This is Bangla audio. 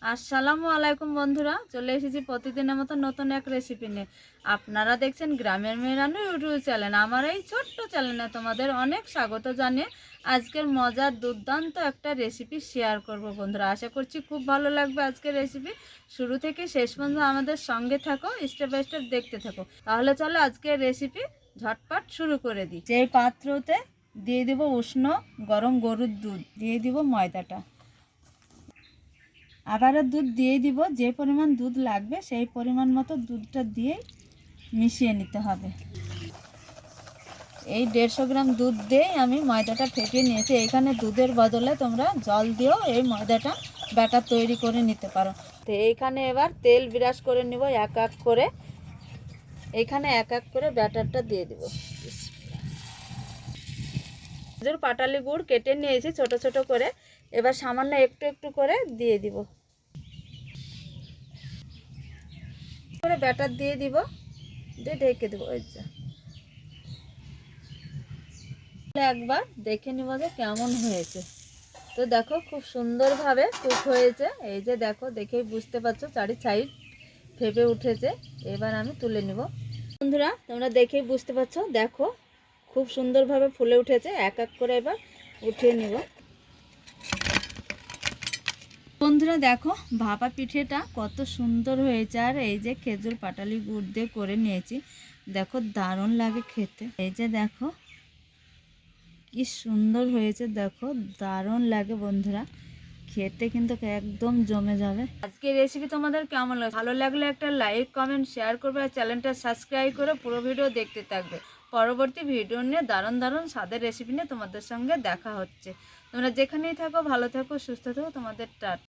আসসালামু আলাইকুম বন্ধুরা, চলে এসেছি প্রতিদিনের মতো নতুন এক রেসিপি নিয়ে। আপনারা দেখছেন গ্রামের মেয়ে রান্না ইউটিউব চ্যানেল। আমার এই ছোট্ট চ্যানেলে তোমাদের অনেক স্বাগত জানিয়ে আজকের মজার দুর্দান্ত একটা রেসিপি শেয়ার করব বন্ধুরা। আশা করছি খুব ভালো লাগবে আজকের রেসিপি। শুরু থেকে শেষ পর্যন্ত আমাদের সঙ্গে থাকো, স্টেপ বাই স্টেপ দেখতে থাকো। তাহলে চলো আজকের রেসিপি ঝটপট শুরু করে দিই। যে পাত্রতে দিয়ে দেব উষ্ণ গরম গরুর দুধ, দিয়ে দিব ময়দাটা, আবারও দুধ দিয়ে দিব। যে পরিমাণ দুধ লাগবে সেই পরিমাণ মতো দুধটা দিয়ে মিশিয়ে নিতে হবে। এই 150 গ্রাম দুধ দিয়ে আমি ময়দাটা ফেটিয়ে নিয়েছি। এখানে দুধের বদলে তোমরা জল দিয়েও এই ময়দাটা ব্যাটার তৈরি করে নিতে পারো। তো এইখানে এবার তেল বিরাজ করে নিব এক এক করে। এইখানে এক এক করে ব্যাটারটা দিয়ে দিব। খেজুর পাটালি গুড় কেটে নিয়েছি ছোট ছোট করে, এবার সামান্য একটু একটু করে দিয়ে দিব। করে ব্যাটার দিয়ে দিব, দিয়ে ঢেকে দেবো। ওই যে একবার দেখে নিব যে কেমন হয়েছে। তো দেখো খুব সুন্দরভাবে কুক হয়েছে। এই যে দেখো, দেখেই বুঝতে পারছো চারি সাইড ফেপে উঠেছে। এবার আমি তুলে নিব। বন্ধুরা তোমরা দেখেই বুঝতে পারছো, দেখো খুব সুন্দরভাবে ফুলে উঠেছে। এক এক করে এবার উঠিয়ে নিব। বন্ধুরা দেখো ভাপা পিঠেটা কত সুন্দর হয়েছে। আর এই যে খেজুর পাটালি গুড় দিয়ে করে নিয়েছি, দেখো দারুণ লাগে খেতে। এই যে দেখো কি সুন্দর হয়েছে, দেখো দারুণ লাগে বন্ধুরা খেতে, কিন্তু একদম জমে যাবে। আজকের রেসিপি তোমাদের কেমন লাগে? ভালো লাগলে একটা লাইক কমেন্ট শেয়ার করবে, আর চ্যানেলটা সাবস্ক্রাইব করে পুরো ভিডিও দেখতে থাকবে। পরবর্তী ভিডিও নিয়ে দারুণ দারুণ স্বাদের রেসিপি নিয়ে তোমাদের সঙ্গে দেখা হচ্ছে। তোমরা যেখানেই থাকো ভালো থাকো, সুস্থ থাকো। তোমাদের টাটা।